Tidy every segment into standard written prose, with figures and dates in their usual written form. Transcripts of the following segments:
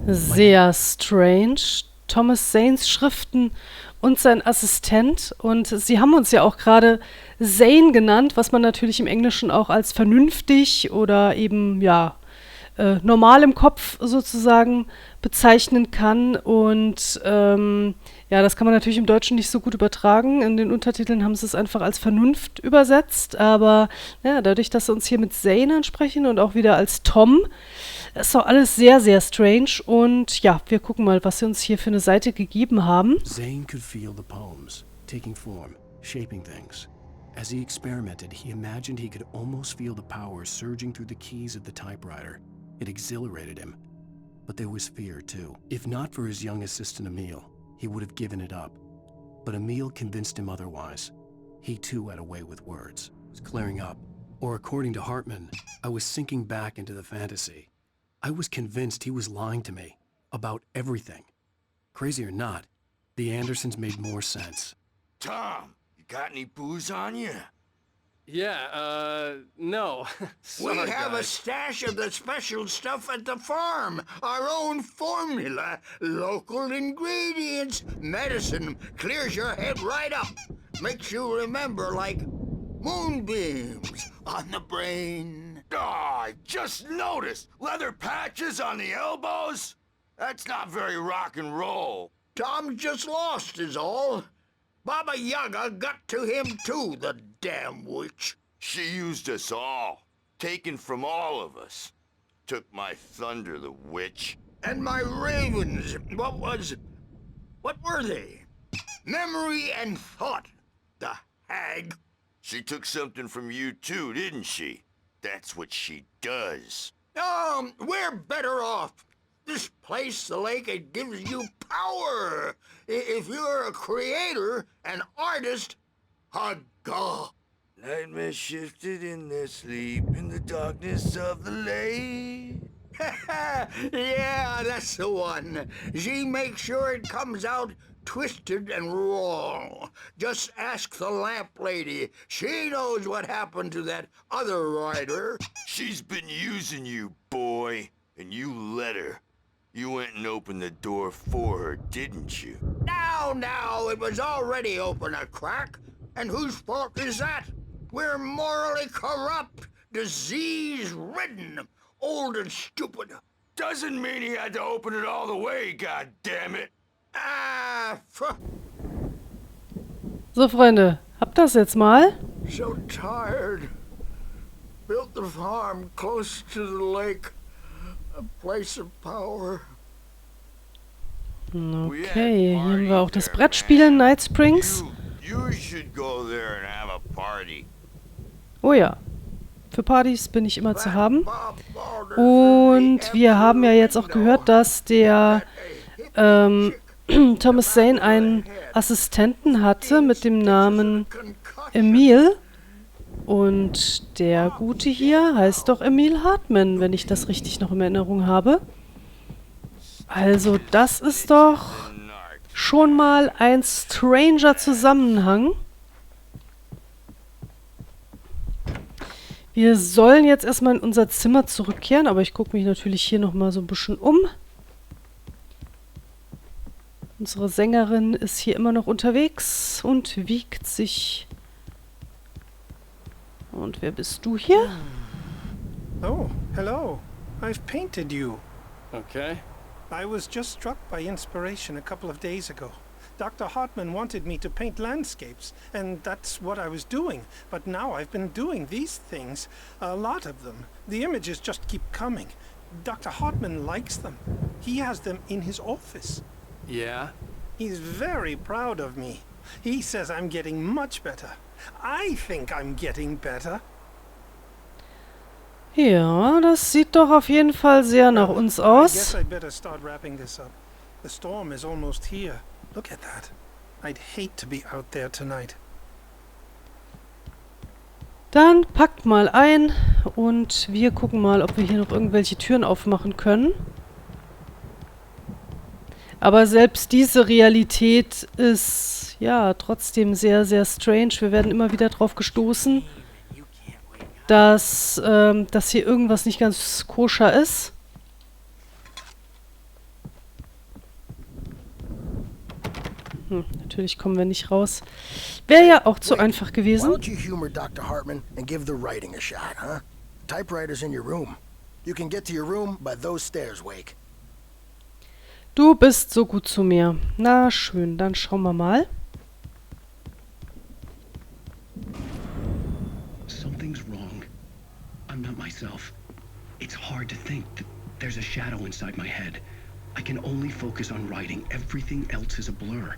Sehr strange. Thomas Zanes Schriften und sein Assistent. Und sie haben uns ja auch gerade Zane genannt, was man natürlich im Englischen auch als vernünftig oder eben, ja, normal im Kopf sozusagen bezeichnen kann. Und ja, das kann man natürlich im Deutschen nicht so gut übertragen. In den Untertiteln haben sie es einfach als Vernunft übersetzt. Aber ja, dadurch, dass sie uns hier mit Zane ansprechen und auch wieder als Tom, ist doch alles sehr, sehr strange. Und ja, wir gucken mal, was sie uns hier für eine Seite gegeben haben. Zane could feel the poems, taking form, shaping things. As he experimented, he imagined he could almost feel the power surging through the keys of the typewriter. It exhilarated him. But there was fear, too. If not for his young assistant Emil, he would have given it up. But Emil convinced him otherwise. He, too, had a way with words. It was clearing up. Or according to Hartman, I was sinking back into the fantasy. I was convinced he was lying to me. About everything. Crazy or not, the Andersons made more sense. Tom, you got any booze on you? Yeah, no. We Sorry, have a guys. stash of the special stuff at the farm. Our own formula. Local ingredients. Medicine clears your head right up. Makes you remember like moonbeams on the brain. Oh, I just noticed. Leather patches on the elbows? That's not very rock and roll. Tom just lost is all. Baba Yaga got to him too, the damn witch. She used us all. Taken from all of us. Took my thunder, the witch. And my ravens. What were they? Memory and thought, the hag. She took something from you too, didn't she? That's what she does. We're better off. This place, the lake, it gives you power. If you're a creator, an artist, a god. Nightmare shifted in their sleep in the darkness of the lake. Yeah, that's the one. She makes sure it comes out twisted and raw. Just ask the lamp lady. She knows what happened to that other writer. She's been using you, boy, and you let her. You went and opened the door for her, didn't you? Now, it was already open a crack. And whose fault is that? We're morally corrupt, disease-ridden, old and stupid. Doesn't mean he had to open it all the way, goddammit. So, Freunde, habt das jetzt mal? So tired. Built the farm close to the lake. A place of power. Okay, hier haben wir auch das Brettspiel Night Springs. You should go there and have a party. Oh ja, für Partys bin ich immer zu haben. Und wir haben ja jetzt auch gehört, dass der Thomas Zane einen Assistenten hatte mit dem Namen Emil. Und der Gute hier heißt doch Emil Hartman, wenn ich das richtig noch in Erinnerung habe. Also das ist doch schon mal ein stranger Zusammenhang. Wir sollen jetzt erstmal in unser Zimmer zurückkehren, aber ich gucke mich natürlich hier nochmal so ein bisschen um. Unsere Sängerin ist hier immer noch unterwegs und wiegt sich. Und wer bist du hier? Oh, hello. I've painted you. Okay. I was just struck by inspiration a couple of days ago. Dr. Hartman wanted me to paint landscapes, and that's what I was doing. But now I've been doing these things, a lot of them. The images just keep coming. Dr. Hartman likes them. He has them in his office. Yeah? He's very proud of me. He says I'm getting much better. I think I'm getting better. Ja, das sieht doch auf jeden Fall sehr nach uns I aus. guess I'd better start wrapping this up. The storm is almost here. Look at that. I'd hate to be out there tonight. Dann packt mal ein und wir gucken mal, ob wir hier noch irgendwelche Türen aufmachen können. Aber selbst diese Realität ist ja trotzdem sehr, sehr strange. Wir werden immer wieder drauf gestoßen, dass hier irgendwas nicht ganz koscher ist. Natürlich kommen wir nicht raus. Wäre ja auch zu einfach Why gewesen. don't you humor Dr. Hartman and give the writing a shot, huh? Typewriter's in your room. You can get to your room by those stairs, Wake. Du bist so gut zu mir. Na schön, dann schauen wir mal. Something's wrong. I'm not myself. It's hard to think that there's a shadow inside my head. I can only focus on writing. Everything else is a blur.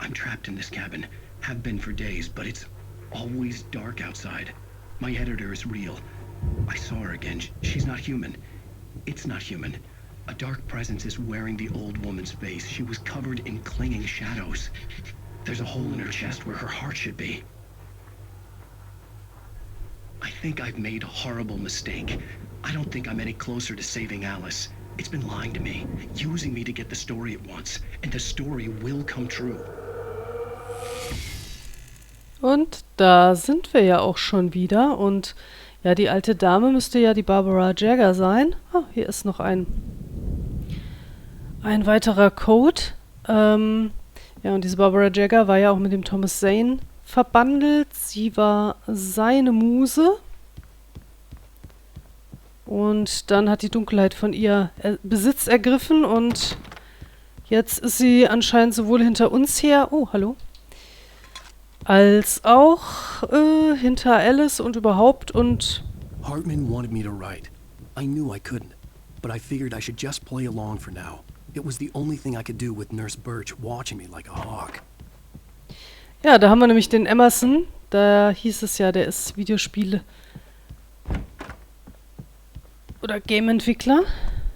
I'm trapped in this cabin. Have been for days, but it's always dark outside. My editor is real. I saw her again. She's not human. It's not human. A dark presence is wearing the old woman's face. She was covered in clinging shadows. There's a hole in her chest where her heart should be. I think I've made a horrible mistake. I don't think I'm any closer to saving Alice. It's been lying to me, using me to get the story it wants, and the story will come true. Und da sind wir ja auch schon wieder. Und ja, die alte Dame müsste ja die Barbara Jagger sein. Ah, hier ist noch ein weiterer Code. Ja, und diese Barbara Jagger war ja auch mit dem Thomas Zane verbandelt. Sie war seine Muse. Und dann hat die Dunkelheit von ihr Besitz ergriffen und jetzt ist sie anscheinend sowohl hinter uns her, oh, hallo, als auch hinter Alice und überhaupt und... Hartman wanted me to write. I knew I couldn't, but I figured I should just play along for now. It was the only thing I could do with Nurse Birch watching me like a hawk. Ja, da haben wir nämlich den Emerson. Da hieß es ja, der ist Videospiele- oder Game-Entwickler.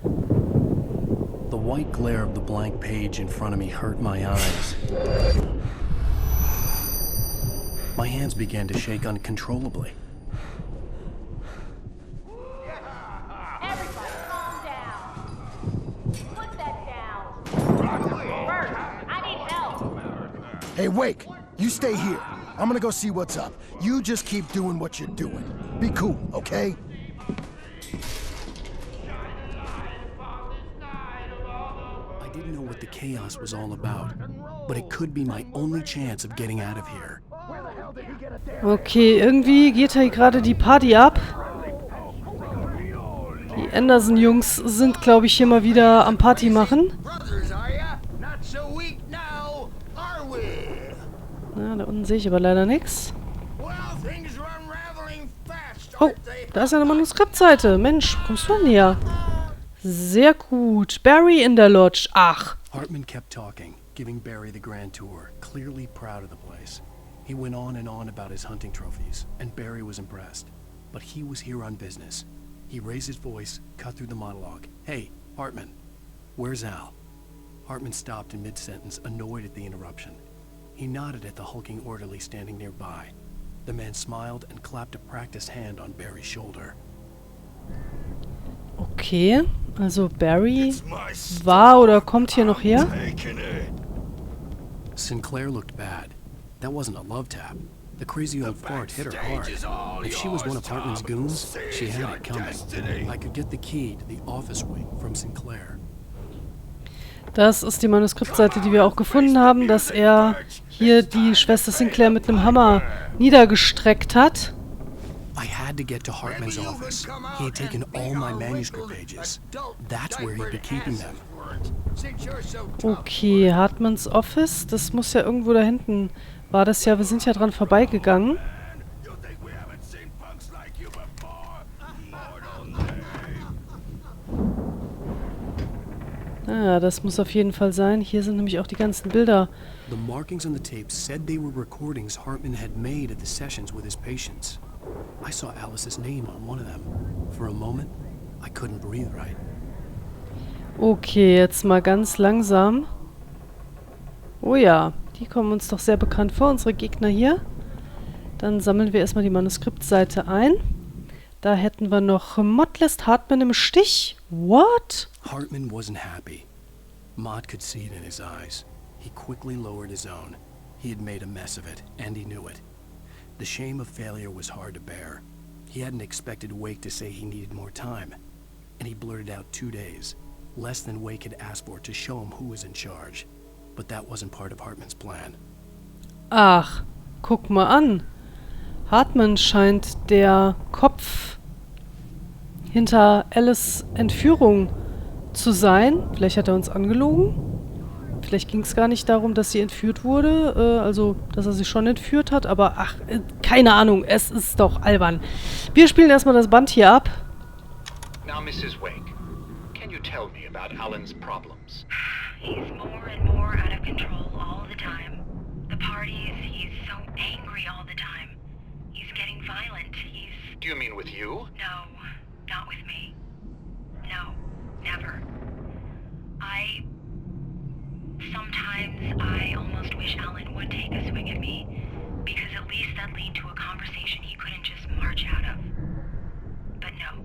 The white glare of the blank page in front of me hurt my eyes. My hands began to shake uncontrollably. Everybody, calm down. Put that down. Bert, I need help. Hey, Wake, you stay here. I'm gonna go see what's up. You just keep doing what you're doing. Be cool, okay? I didn't know what the chaos was all about, but it could be my only chance of getting out of here. Okay, irgendwie geht hier gerade die Party ab. Die Anderson-Jungs sind, glaube ich, hier mal wieder am Party machen. Brothers, are ya? Not so weak now, are we? Na, da unten sehe ich aber leider nichts. Well, things are unraveling fast, Oh, aren't they? da ist ja eine Manuskriptseite. Mensch, wo kommst du denn her? Sehr gut. Barry in der Lodge. Ach. Hartman kept talking, giving Barry the grand tour, clearly proud of the place. He went on and on about his hunting trophies, and Barry was impressed. But he was here on business. He raised his voice, cut through the monologue. Hey, Hartman, where's Al? Hartman stopped in mid-sentence, annoyed at the interruption. He nodded at the hulking orderly standing nearby. The man smiled and clapped a practiced hand on Barry's shoulder. Okay, also Barry war oder kommt hier noch her? Sinclair looked bad. That wasn't a love tap. The crazy old fart hit her hard. If she was one of Hartman's goons, she had it coming. I could get the key to the office wing from Sinclair. Das ist die Manuskriptseite, die wir auch gefunden haben, dass er hier die Schwester Sinclair mit einem Hammer niedergestreckt hat. I had to get to Hartman's office. He had taken all my manuscript pages. That's where he'd be keeping them. Okay, Hartmans Office, das muss ja irgendwo da hinten. War das ja, wir sind ja dran vorbeigegangen. Ah, das muss auf jeden Fall sein. Hier sind nämlich auch die ganzen Bilder. The markings on the tapes said they were recordings Hartman had made at the sessions with his patients. I saw Alice's name on one of them. For a moment, I couldn't breathe right. Okay, jetzt mal ganz langsam. Oh ja, die kommen uns doch sehr bekannt vor, unsere Gegner hier. Dann sammeln wir erstmal die Manuskriptseite ein. Da hätten wir noch Mott lässt Hartman im Stich. What? Hartman wasn't happy. Mott could see it in his eyes. He quickly lowered his own. He had made a mess of it, and he knew it. The shame of failure was hard to bear. He hadn't expected Wake to say he needed more time. And he blurted out 2 days. Less than Wake had asked for to show him who was in charge. but that wasn't part of Hartman's plan. Ach, guck mal an. Hartman scheint der Kopf hinter Alice Entführung zu sein. Vielleicht hat er uns angelogen. Vielleicht ging es gar nicht darum, dass sie entführt wurde, also dass er sie schon entführt hat, aber ach, keine Ahnung, es ist doch albern. Wir spielen erstmal das Band hier ab. Now, Mrs. Wake, can you tell me about Alan's problems? He's more and more out of control all the time. The parties, he's so angry all the time. He's getting violent. Do you mean with you? No, not with me. No, never. Sometimes I almost wish Alan would take a swing at me, because at least that'd lead to a conversation he couldn't just march out of. But no.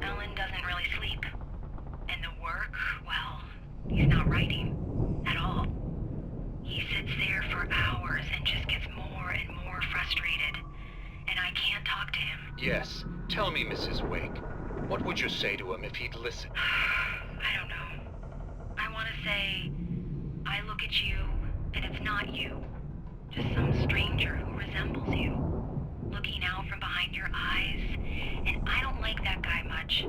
Alan doesn't really sleep. And the work, well, he's not writing at all. He sits there for hours and just gets more and more frustrated. And I can't talk to him. Yes. Tell me, Mrs. Wake, what would you say to him if he'd listen? I don't know. I want to say, I look at you, and it's not you. Just some stranger who resembles you. Looking out from behind your eyes, and I don't like that guy much.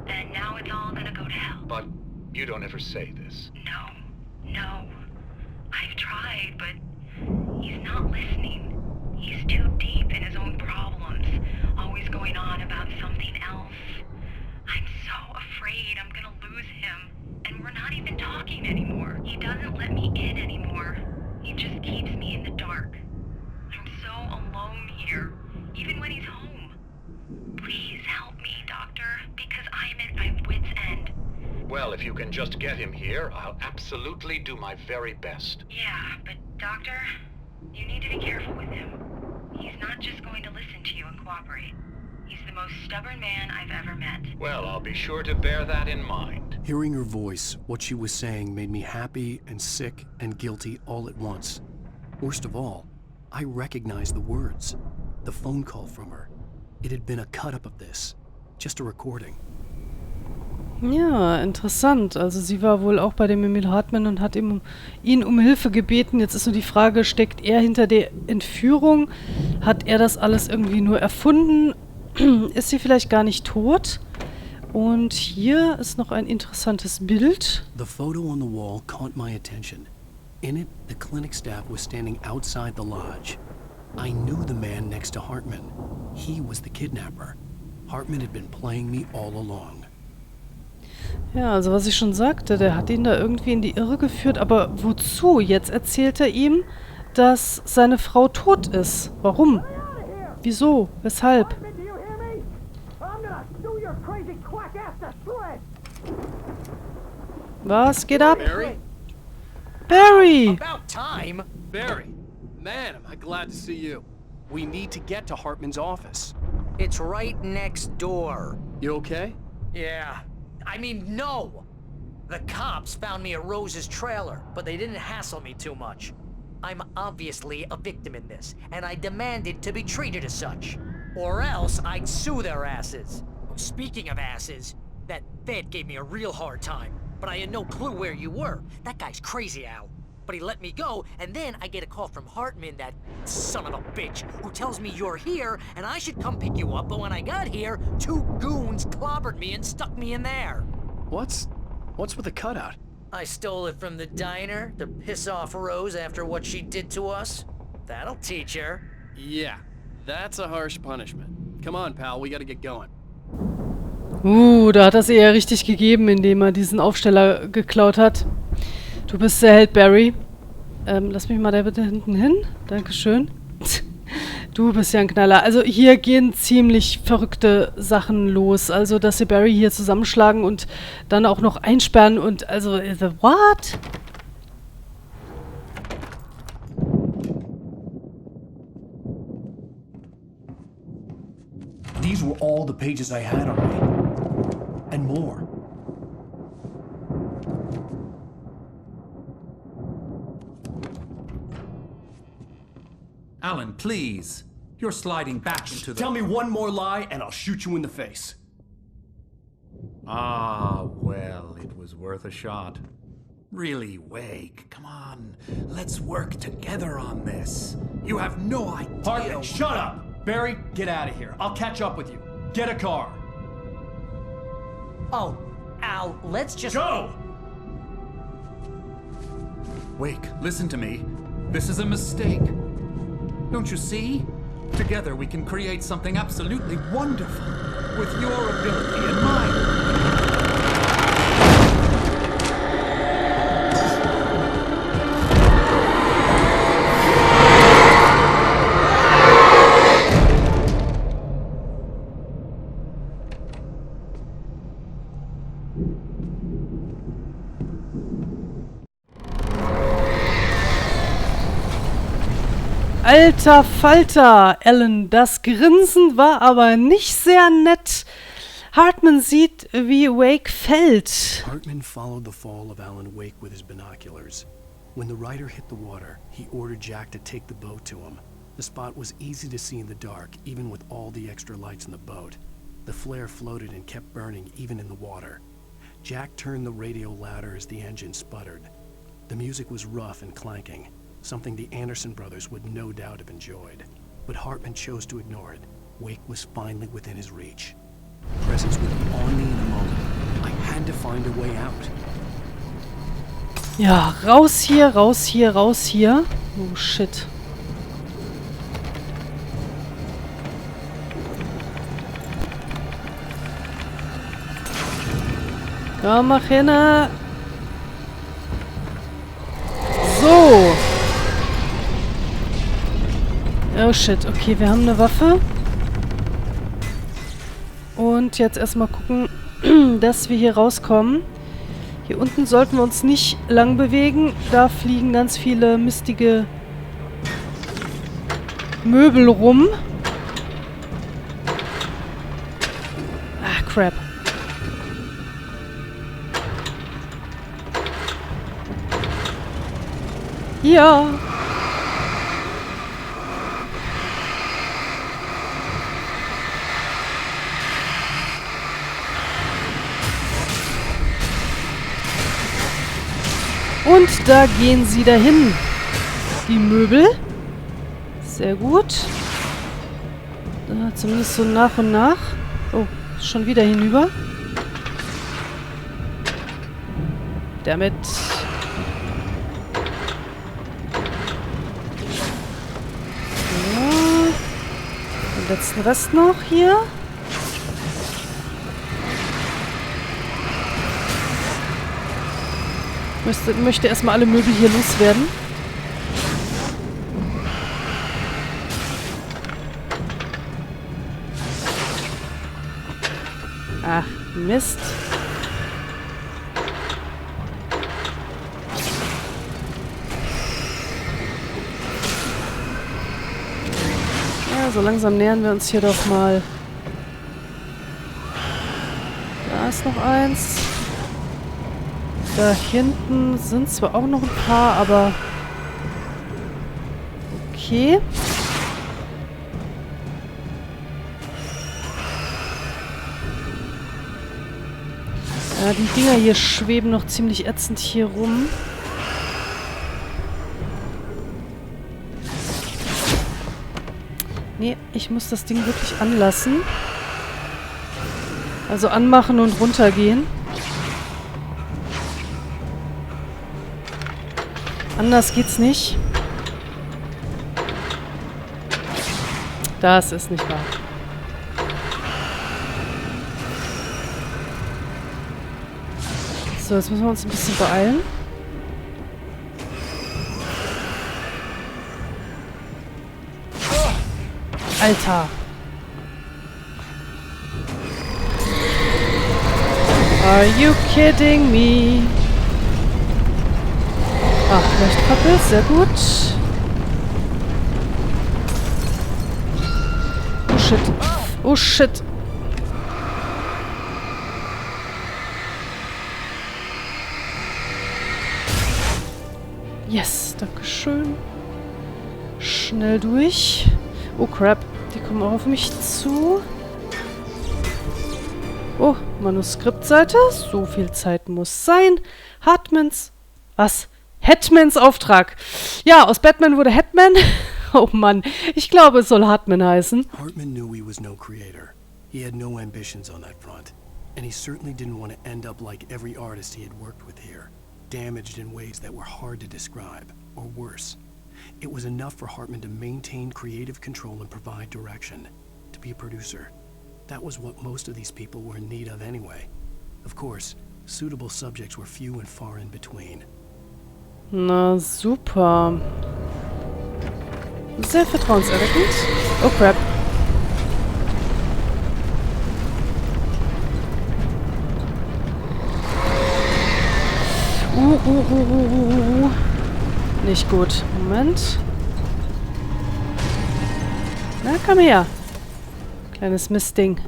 And now it's all gonna go to hell. But you don't ever say this. No. I've tried, but he's not listening. He's too deep in his own problems, always going on about something else. I'm so afraid I'm gonna lose him, and we're not even talking anymore. He doesn't let me in anymore. He just keeps me in the dark. I'm so alone here, even when he's home. Please help me, Doctor, because I'm at my wit's end. Well, if you can just get him here, I'll absolutely do my very best. Yeah, but Doctor, you need to be careful with him. He's not just going to listen to you and cooperate. He's the most stubborn man I've ever met. Well, I'll be sure to bear that in mind. Hearing her voice, what she was saying made me happy and sick and guilty all at once. Worst of all, I recognized the words. The phone call from her. It had been a cut-up of this. Just a recording. Ja, interessant. Also sie war wohl auch bei dem Emil Hartman und hat ihn um Hilfe gebeten. Jetzt ist nur die Frage, steckt er hinter der Entführung? Hat er das alles irgendwie nur erfunden? Ist sie vielleicht gar nicht tot? Und hier ist noch ein interessantes Bild. The photo on the wall caught my attention. In it, the clinic staff was standing outside the lodge. I knew the man next to Hartman. He was the kidnapper. Hartman had been playing me all along. Ja, also was ich schon sagte, der hat ihn da irgendwie in die Irre geführt, aber wozu? Jetzt erzählt er ihm, dass seine Frau tot ist. Warum? Wieso? Weshalb? Was geht ab? Barry? Barry! About time! Barry! Man, am I glad to see you. We need to get to Hartman's office. It's right next door. You okay? Yeah. I mean, no! The cops found me at Rose's trailer, but they didn't hassle me too much. I'm obviously a victim in this, and I demanded to be treated as such. Or else I'd sue their asses. Speaking of asses, that vet gave me a real hard time, but I had no clue where you were. That guy's crazy, Al. But he let me go, and then I get a call from Hartman, that son of a bitch, who tells me you're here, and I should come pick you up, but when I got here, 2 goons clobbered me and stuck me in there. What's with the cutout? I stole it from the diner to piss off Rose after what she did to us. That'll teach her. Yeah, that's a harsh punishment. Come on, pal, we gotta get going. Da hat er sie ja richtig gegeben, indem er diesen Aufsteller geklaut hat. Du bist der Held, Barry. Lass mich mal da bitte hinten hin. Dankeschön. Du bist ja ein Knaller. Also hier gehen ziemlich verrückte Sachen los. Also, dass sie Barry hier zusammenschlagen und dann auch noch einsperren und also, what? These were all the pages I had on me. And more. Alan, please. You're sliding back into the... Tell me one more lie and I'll shoot you in the face. Ah, well, it was worth a shot. Really, Wake, come on. Let's work together on this. You have no idea. Hartman, shut up! Barry, get out of here. I'll catch up with you. Get a car. Oh, Al, let's just... Go! Wake, listen to me. This is a mistake. Don't you see? Together we can create something absolutely wonderful. With your ability and mine. Alter Falter, Alan, das Grinsen war aber nicht sehr nett. Hartman sieht, wie Wake fällt. Hartman followed the fall of Alan Wake with his binoculars. When the rider hit the water, he ordered Jack to take the boat to him. The spot was easy to see in the dark, even with all the extra lights in the boat. The flare floated and kept burning, even in the water. Jack turned the radio louder as the engine sputtered. The music was rough and clanking, something the Anderson brothers would no doubt have enjoyed. But Hartman chose to ignore it. Wake was finally within his reach. Presence would be on me in a moment. I had to find a way out. Ja, raus hier, raus hier, raus hier. Oh, shit. Komm, mach hin. So. Oh shit, okay, wir haben eine Waffe. Und jetzt erstmal gucken, dass wir hier rauskommen. Hier unten sollten wir uns nicht lang bewegen. Da fliegen ganz viele mistige Möbel rum. Ah, crap. Ja. Und da gehen sie dahin. Die Möbel. Sehr gut. Zumindest so nach und nach. Oh, schon wieder hinüber. Damit. Den letzten Rest noch hier. Möchte erstmal alle Möbel hier loswerden. Ach, Mist. Ja, so langsam nähern wir uns hier doch mal. Da ist noch eins. Da hinten sind zwar auch noch ein paar, aber okay. Ja, die Dinger hier schweben noch ziemlich ätzend hier rum. Nee, ich muss das Ding wirklich anlassen. Also anmachen und runtergehen. Anders geht's nicht. Das ist nicht wahr. So, jetzt müssen wir uns ein bisschen beeilen. Alter. Are you kidding me? Ach, Leuchtkoppel, sehr gut. Oh shit. Oh shit. Yes, dankeschön. Schnell durch. Oh crap, die kommen auch auf mich zu. Oh, Manuskriptseite. So viel Zeit muss sein. Hartmans Was? Hatmans Auftrag. Ja, aus Batman wurde Hatman. Oh Mann, ich glaube, es soll Hartman heißen. Hartman knew he was no creator. He had no ambitions on that front. And he certainly didn't want to end up like every artist he had worked with here, damaged in ways that were hard to describe, or worse. It was enough for Hartman to maintain creative control and provide direction, to be a producer. That was what most of these people were in need of anyway. Of course, suitable subjects were few and far in between. Na super. Sehr vertrauenserweckend. Oh crap. Nicht gut. Moment. Na, komm her. Kleines Mistding.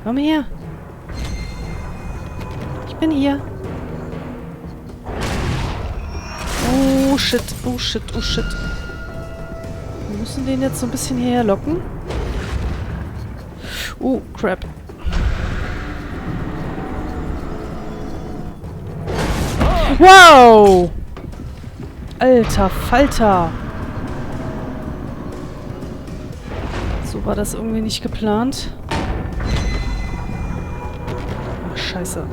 Komm her. Ich bin hier. Oh shit, oh shit, oh shit. Wir müssen den jetzt so ein bisschen hierher locken. Oh, crap. Wow! Alter Falter! So war das irgendwie nicht geplant. Ach, scheiße.